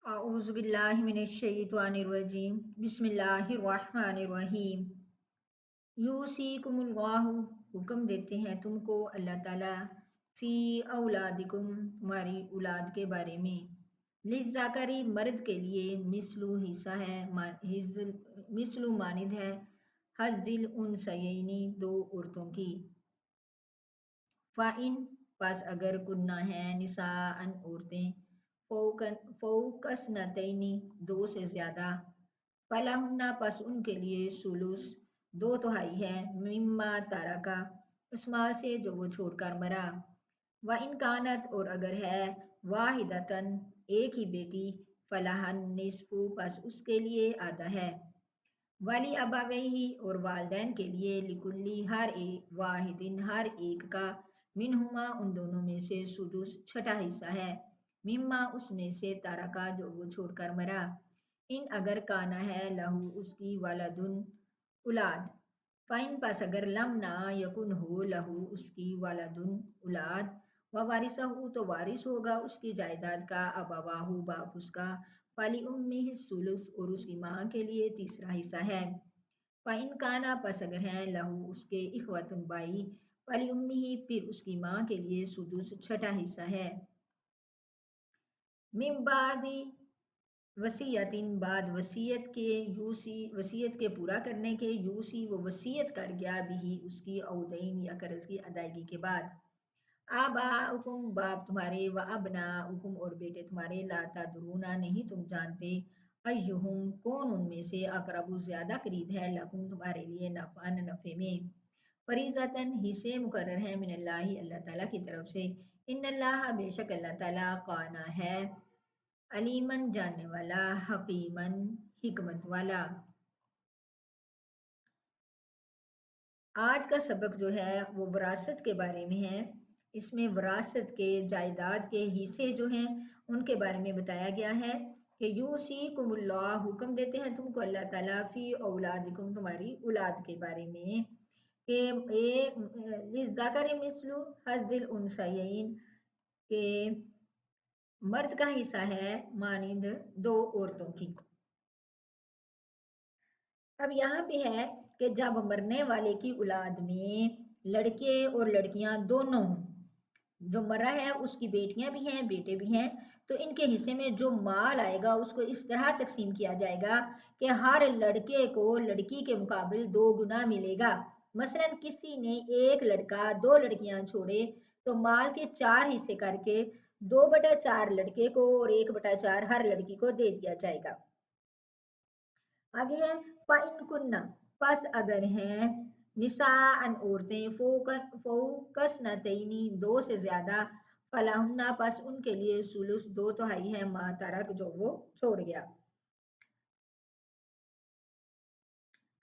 अऊज़ु बिल्लाहि मिनश्शैतानिर्रजीम बिस्मिल्लाहिर्रहमानिर्रहीम। यूसीकुमुल्लाहु, हुक्म देते हैं तुमको अल्लाह ताला, फी औलादिकुम, तुम्हारी औलाद के बारे में, लिज़्ज़ाकरी, मर्द के लिए, मिस्लु हिस्सा है, मिस्लु मानिद है, हज़्ज़िल उनसयैनी, दो औरतों की। फ़ाइन, पास अगर कुन्ना है, निसाअन औरतें, फ़ौकस्नतैनी, दो से ज्यादा, फलाहुन्ना, पस उनके लिए, सुलुस, दो तिहाई है, मिम्मा तारका, उस माल से जो वो छोड़कर मरा। व इन कानत, और अगर है, वाहिदतन, एक ही बेटी, फलाहन निस्फु, पस उसके लिए आधा है। वाली अबावैही, और वालदैन के लिए, लिकुल्ली, हर एक, वाहिदिन, हर एक का, मिनहुमा, उन दोनों में से, सुदुस, छठा हिस्सा है, मिम्मा, उसमें से, तारा का, जो वो छोड़कर मरा। इन अगर काना है, लहू, उसकी, वालदुन, औलाद, फाइन, पास अगर लम ना यकुन हो, लहू, उसकी, वालदुन, औलाद, व वारिसहू, तो वारिस होगा उसकी जायदाद का, अबवाहू, बाप उसका, फाली उम्मी सुलुस, और उसकी माँ के लिए तीसरा हिस्सा है। फ़ाइन काना, पस अगर है, लहू, उसके, इखवतुन, बाई, फाली उम्मी, फिर उसकी माँ के लिए सुदुस, छठा हिस्सा है। मिन बादी वसीयतिन, बाद वसीयत के, यूसी, वसीयत के पूरा करने के, यूसी, वो वसीयत कर गया, भी उसकी, औदैन, या कर्ज की अदायगी के बाद। आबाउकुम, बाप तुम्हारे, व अबनाउकुम, और बेटे तुम्हारे, ला तदरूना, नहीं तुम जानते, अय्युहुम, कौन उनमें से, अकरबु, ज्यादा करीब है, लकुम, तुम्हारे लिए, नफ़अन, नफ़े में। फरीज़तन, हिस्से मुकर्रर हैं, मिनल्लाहि, अल्लाह ताला की तरफ से। इन्नल्लाह, बेशक अल्लाह ताला, काना है, अलीमन, जानने वाला, हकीमन, हिकमत वाला। आज का सबक जो है वो विरासत के बारे में है। इसमें विरासत के, जायदाद के हिस्से जो हैं उनके बारे में बताया गया है कि यूसीकुमुल्लाह, हुक्म देते हैं तुमको अल्लाह ताला, फी औलादिकुम, तुम्हारी औलाद के बारे में, कि लिज़्ज़करि मिस्लु हज़्ज़िल उनसयैन, के मर्द का हिस्सा है मानिंद दो औरतों की। अब यहाँ पे है कि जब मरने वाले की औलाद में लड़के और लड़कियां दोनों हों, जो मरा है उसकी बेटियां भी हैं, बेटे भी हैं, तो इनके हिस्से में जो माल आएगा उसको इस तरह तकसीम किया जाएगा कि हर लड़के को लड़की के मुकाबले दो गुना मिलेगा। मसलन किसी ने एक लड़का दो लड़कियां छोड़े, तो माल के चार हिस्से करके 2/4 लड़के को और 1/4 हर लड़की को दे दिया जाएगा। आगे है, फाइन कुन्ना, पस अगर हैं, निसाअन, औरतें, फोकस नतैनी, दो से ज्यादा, फलाहुन्ना, पस उनके लिए, सुलुस, दो तिहाई है, मा तरक, जो वो छोड़ गया।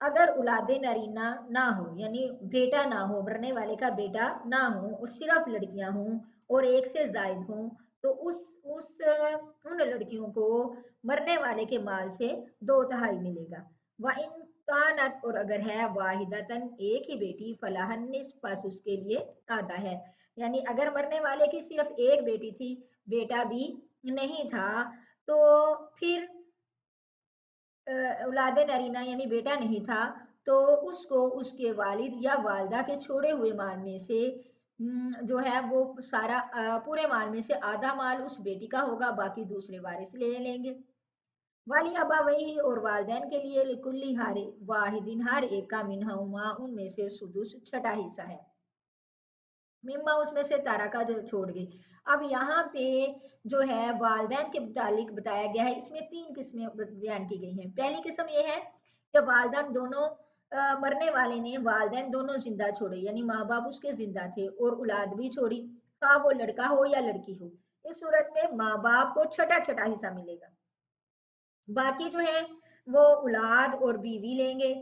अगर औलादे नरीना ना हो, यानी बेटा ना हो, मरने वाले का बेटा ना हो और सिर्फ लड़कियां हों और एक से जायद हों, तो उस उन लड़कियों को मरने वाले के माल से दो तिहाई मिलेगा। व इन कानत, और अगर है, वाहिदतन, एक ही बेटी, फलाहन निस्फ, पास उसके लिए आधा है। यानी अगर मरने वाले की सिर्फ एक बेटी थी, बेटा भी नहीं था, तो फिर औलाद नरीना यानी बेटा नहीं था, तो उसको उसके वालिद या वालदा के छोड़े हुए माल में से जो है वो सारा, पूरे माल में से आधा माल उस बेटी का होगा, बाकी दूसरे वारिस ले लेंगे। वाली अबावैही, और वालदैन के लिए, लिकुल्ली, हर वाहिदिन, हर एक का, मिनहुमा, उनमें से, सुदुस, छठा हिस्सा है, मिम्मा, उसमें से, तारा का, जो छोड़ गई। अब यहाँ पे जो है वालदैन के मुतालिक बताया गया है, इसमें तीन किस्में बयान की गई हैं। पहली किस्म ये है कि वालदैन दोनों, मरने वाले ने वालदैन दोनों जिंदा छोड़े, यानी माँ बाप उसके जिंदा थे और औलाद भी छोड़ी, खा वो लड़का हो या लड़की हो। इस सूरत में माँ बाप को छठा छठा हिस्सा मिलेगा, बाकी जो है वो औलाद और बीवी लेंगे,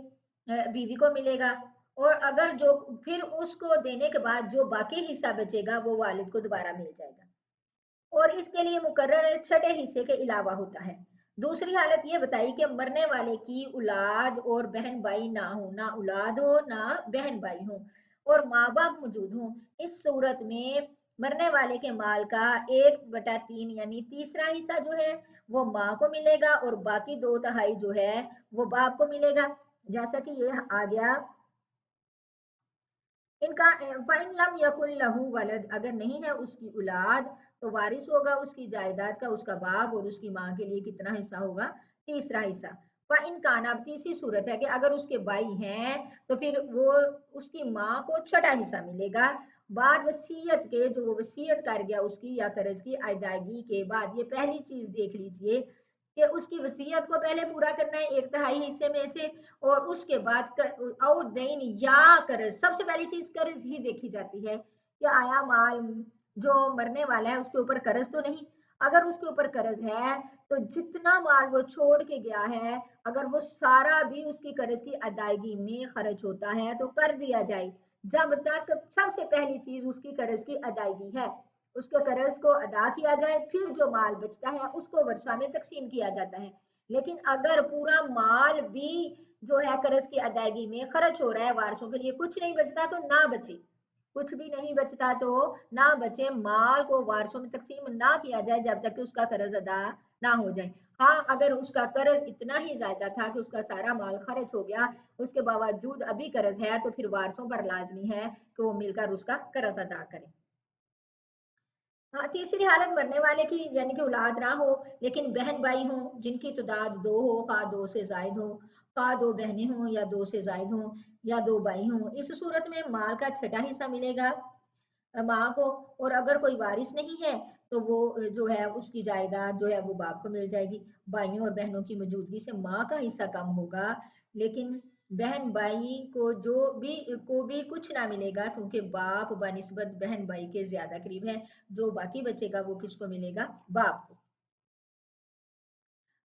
बीवी को मिलेगा। और अगर जो फिर उसको देने के बाद जो बाकी हिस्सा बचेगा वो वालिद को दोबारा मिल जाएगा, और इसके लिए मुकर्रर छठे हिस्से के अलावा होता है। दूसरी हालत ये बताई कि मरने वाले की औलाद और बहन भाई ना हो, ना औलाद हो ना बहन भाई हो, और माँ बाप मौजूद हों। इस सूरत में मरने वाले के माल का 1/3 यानी तीसरा हिस्सा जो है वो माँ को मिलेगा और बाकी 2/3 जो है वो बाप को मिलेगा। जैसा कि ये आ गया इनका फ़इन लम यकुल लहू वलद, अगर नहीं है उसकी औलाद तो वारिस होगा उसकी जायदाद का उसका बाप और उसकी माँ के लिए कितना हिस्सा होगा, तीसरा हिस्सा। फ़इन काना, अब तीसरी सूरत है कि अगर उसके भाई हैं तो फिर वो उसकी माँ को छठा हिस्सा मिलेगा बाद वसीयत के, जो वो वसीयत कर गया उसकी या कर्ज की अदायगी के बाद। ये पहली चीज देख लीजिए कि उसकी वसीयत को पहले पूरा करना है 1/3 हिस्से में से, और उसके बाद और देन या कर्ज, सबसे पहली चीज कर्ज ही देखी जाती है कि आया माल जो मरने वाला है उसके ऊपर कर्ज तो नहीं। अगर उसके ऊपर कर्ज है तो जितना माल वो छोड़ के गया है अगर वो सारा भी उसकी कर्ज की अदायगी में खर्च होता है तो कर दिया जाए। जब तक सबसे पहली चीज उसकी कर्ज की अदायगी है, उसके कर्ज को अदा किया जाए, फिर जो माल बचता है उसको वर्षा में तकसीम किया जाता है। लेकिन अगर पूरा माल भी जो है कर्ज की अदायगी में खर्च हो रहा है, वारसों के लिए कुछ नहीं बचता तो ना बचे, कुछ भी नहीं बचता तो ना बचे, माल को वारसों में तकसीम ना किया जाए जब तक कि उसका कर्ज अदा ना हो जाए। हाँ, अगर उसका कर्ज इतना ही ज्यादा था कि उसका सारा माल खर्च हो गया, उसके बावजूद अभी कर्ज है, तो फिर वारसों पर लाजमी है कि वो मिलकर उसका कर्ज अदा करें। हाँ, तीसरी हालत मरने वाले की यानी कि औलाद ना हो लेकिन बहन भाई हो जिनकी तादाद 2 हो, खा 2 से जायद हो, खा 2 बहनें हों या 2 से जायद हो या 2 भाई हों। इस सूरत में माल का छठा हिस्सा मिलेगा माँ को, और अगर कोई वारिस नहीं है तो वो जो है उसकी जायदाद जो है वो बाप को मिल जाएगी। भाइयों और बहनों की मौजूदगी से माँ का हिस्सा कम होगा, लेकिन बहन भाई को भी कुछ ना मिलेगा क्योंकि बाप बनिस्बत बहन भाई के ज्यादा करीब है। जो बाकी बचेगा वो किसको मिलेगा, बाप को।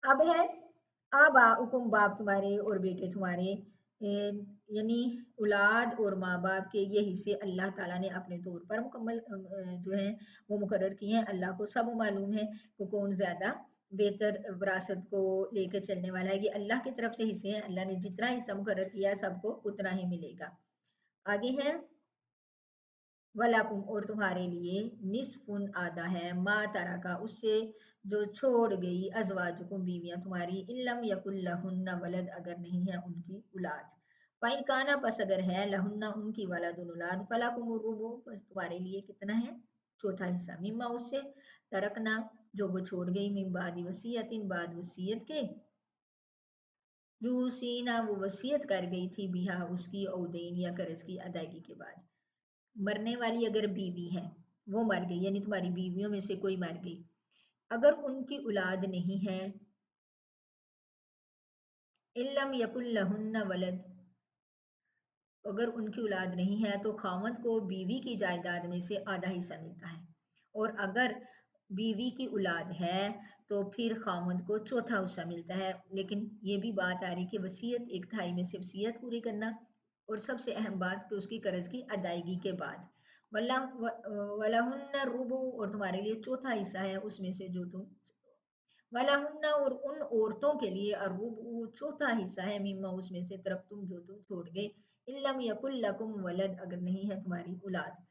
अब है आबा हुकुम, बाप तुम्हारे और बेटे तुम्हारे, यानी औलाद और माँ बाप के ये हिस्से अल्लाह ताला ने अपने तौर पर मुकम्मल जो है वो मुकर्रर किए हैं। अल्लाह को सब मालूम है कि कौन ज्यादा बेहतर विरासत को लेकर चलने वाला है। ये अल्लाह की तरफ से हिस्से हैं, अल्लाह ने जितना हिस्सा मुकर्रर किया है सबको उतना ही मिलेगा। आगे है वलाकुम, और तुम्हारे लिए निस्फुन आधा है माँ तारा का उससे जो छोड़ गई अजवाजुकुम बीवियां तुम्हारी, इल्लम यकुल लहुन्ना वलद, अगर नहीं है उनकी औलाद। फाइन काना, पस अगर है लहुन्ना उनकी वलदुन औलाद, फलाकुम रुबु, बस तुम्हारे लिए कितना है, चौथा हिस्सा, मिम्मा उससे, तरकना जो वो छोड़ गई, मिम बाद वसीयतिन बाद वसीयत के, यूसीना वो वसीयत कर गई थी बिहा उसकी औदैन या कर्ज की अदायगी के बाद। मरने वाली अगर बीवी है, वो मर गई यानी तुम्हारी बीवियों में से कोई मर गई, अगर उनकी औलाद नहीं है, इल्लम यकुल लहुन्ना वलद, अगर उनकी औलाद नहीं है तो खामद को बीवी की जायदाद में से आधा हिस्सा मिलता है, और अगर बीवी की औलाद है तो फिर खामद को चौथा हिस्सा मिलता है। लेकिन ये भी बात आ रही कि वसीयत 1/3 में से वसीयत पूरी करना, और सबसे अहम बात कि उसकी कर्ज की अदायगी के बाद, वलाहुन्ना रुबु, और तुम्हारे लिए चौथा हिस्सा है उसमें से जो तुम, वलाहुन्ना और उन औरतों के लिए अर्रुबु चौथा हिस्सा है, मिम्मा उसमें से तरफ तुम जो तुम छोड़ गए, इल्लम यकुल लकुम वलद, अगर नहीं है तुम्हारी औलाद।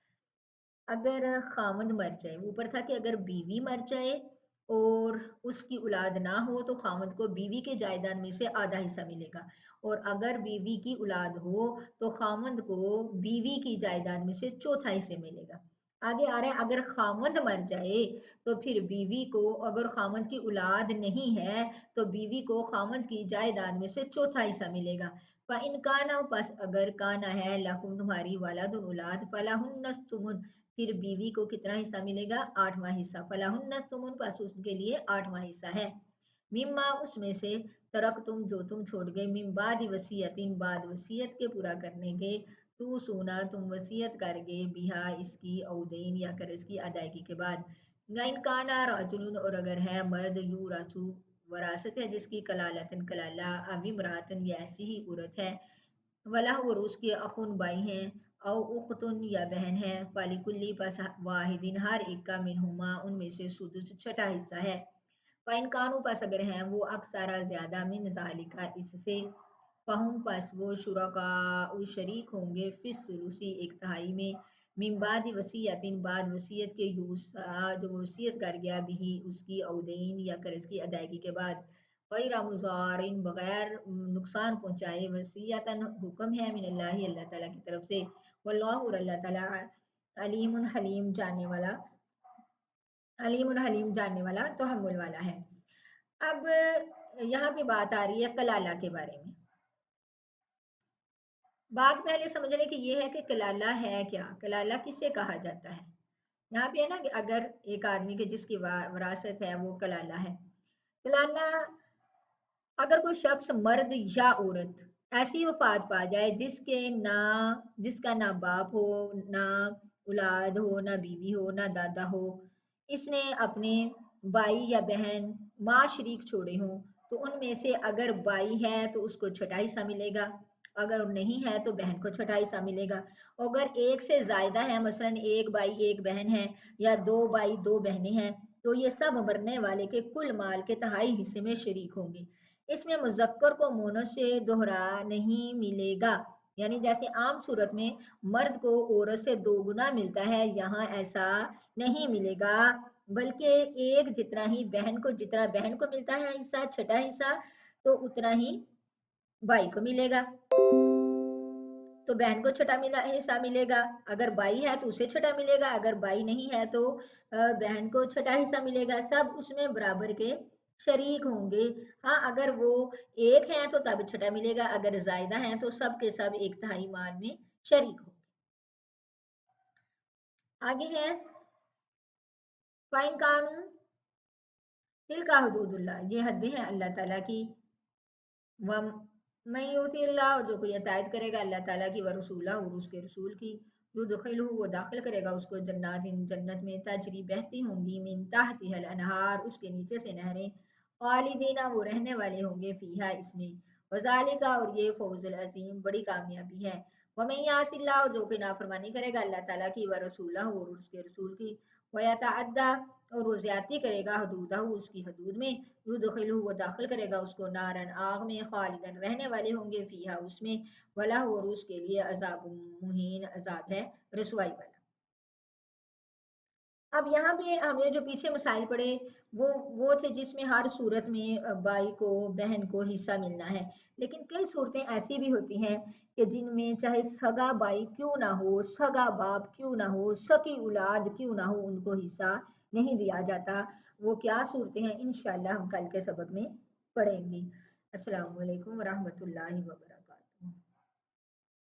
अगर खामद मर जाए, ऊपर था कि अगर बीवी मर जाए और उसकी औलाद ना हो तो खामद को बीवी के जायदाद में से आधा हिस्सा मिलेगा, और अगर बीवी की औलाद हो तो खामद को बीवी की जायदाद में से चौथा हिस्सा मिलेगा। आगे आ रहा है अगर खामद मर जाए तो फिर बीवी को, अगर खामद की औलाद नहीं है तो बीवी को खामद की जायदाद में से चौथा हिस्सा मिलेगा। इन काना, पस अगर काना है लकुम तुम्हारी वलदुन औलाद, फलाहुन्नस तुमुन, फिर बीवी को कितना हिस्सा मिलेगा, आठवां हिस्सा, फलाहुन्नस तुमुन, पस उसके लिए आठवां हिस्सा है, मिम्मा उसमें से, तरक तुम जो तुम छोड़ गए, मिम बाद वसीयतिन बाद वसीयत के पूरा करने के, तू सोना तुम वसीयत कर गए, बिहा इसकी औदैन या कर्ज की अदायगी के बाद। इन काना राजुलन, और अगर है मर्द, यू रासू वरासत है जिसकी कलालतन कलाला, अभी मरातन या ऐसी ही औरत है, वला और उसके अखुन भाई हैं, औ उख्तुन या बहन है, फालिकुल्ली पस वाहिदिन हर एक का मिनहुमा उनमें से सुदुस छठा हिस्सा है। फ़इन कानू, पस अगर हैं वो अक्सरा ज्यादा मिन ज़ालिका इससे, फ़हुम पस वो शुरका शरीक होंगे फिस सुलुसी 1/3 में, मिन बाद वसीयतिन बाद वसीयत के यूसा जो वसीयत कर गया भी उसकी औदैन या कर्ज की अदायगी के बाद गैर मुज़ारिन बगैर नुकसान पहुंचाए वसीयतन हुक्म है मिनल्लाहि अल्लाह ताला की तरफ से वल्लाहु और अल्लाह ताला अलीमुन हलीम जानने वाला तहम्मुल वाला है। अब यहाँ पे बात आ रही है कलाला के बारे में। बात पहले समझने की ये है कि कलाला है क्या, कलाला किसे कहा जाता है। यहाँ पे है ना कि अगर एक आदमी के जिसकी वरासत है वो कलाला है। कलाला अगर कोई शख्स मर्द या औरत ऐसी वफात पा जाए जिसका ना बाप हो, ना औलाद हो, ना बीवी हो, ना दादा हो, इसने अपने भाई या बहन माँ शरीक छोड़े हों, तो उनमें से अगर भाई है तो उसको छठा हिस्सा मिलेगा, अगर नहीं है तो बहन को छठा हिस्सा मिलेगा। अगर एक से ज्यादा है, मसलन एक भाई एक बहन है या दो भाई दो बहनें हैं, तो ये सब मरने वाले के कुल माल के तिहाई हिस्से में शरीक होंगे। इसमें मुज़क्कर को मोनस से दोहरा नहीं मिलेगा, यानी जैसे आम सूरत में मर्द को औरत से दो गुना मिलता है, यहाँ ऐसा नहीं मिलेगा, बल्कि एक जितना ही जितना बहन को मिलता है हिस्सा, छठा हिस्सा, तो उतना ही भाई को मिलेगा। तो बहन को छठा हिस्सा मिलेगा, अगर भाई है तो उसे छठा मिलेगा, अगर भाई नहीं है तो बहन को छठा हिस्सा मिलेगा, सब उसमें बराबर के शरीक होंगे। हाँ, अगर वो एक है तो तब छठा मिलेगा, अगर ज्यादा है तो सब के सब एक तिहाई माल में शरीक होंगे। आगे है फाइन कानून तिल का हदूदुल्लाह, ये हदें हैं अल्लाह ताला की। वम मैं यूती अल्लाह, और जो कोई अतायत करेगा अल्लाह ताला की व रसूला और उसके रसूल की, युदखिलहु वो दाखिल करेगा उसको जन्नातिन जन्नत में, तजरी बहती होंगी मिन तहतिहल अनहार उसके नीचे से नहरें, खालिदीना वो रहने वाले होंगे फीहा इसमें, वज़ालिका और ये फौजुल अजीम बड़ी कामयाबी है। वमन यासिल्लाह, और जो कोई नाफरमानी करेगा अल्लाह ताला की व रसूलहु और उसके रसूल की, व यतअद्दा और वो ज्यादती करेगा हदूदहु उसकी हदूद में, युदखिलहु वो दाखिल करेगा उसको नारन आग में, खालिदन रहने वाले होंगे फीहा उसमें, वलहु और उसके लिए अजाब मुहीन अजाब है रसवाई वाला। अब यहाँ पे हमने जो पीछे मसाइल पढ़े वो थे जिसमें हर सूरत में भाई को बहन को हिस्सा मिलना है, लेकिन कई सूरतें ऐसी भी होती हैं कि जिनमें चाहे सगा भाई क्यों ना हो, सगा बाप क्यों ना हो, सकी औलाद क्यों ना हो, उनको हिस्सा नहीं दिया जाता। वो क्या सूरतें हैं इंशाअल्लाह हम कल के सबक में पढ़ेंगे। अस्सलाम वालेकुम व रहमतुल्लाहि व बरकातहू।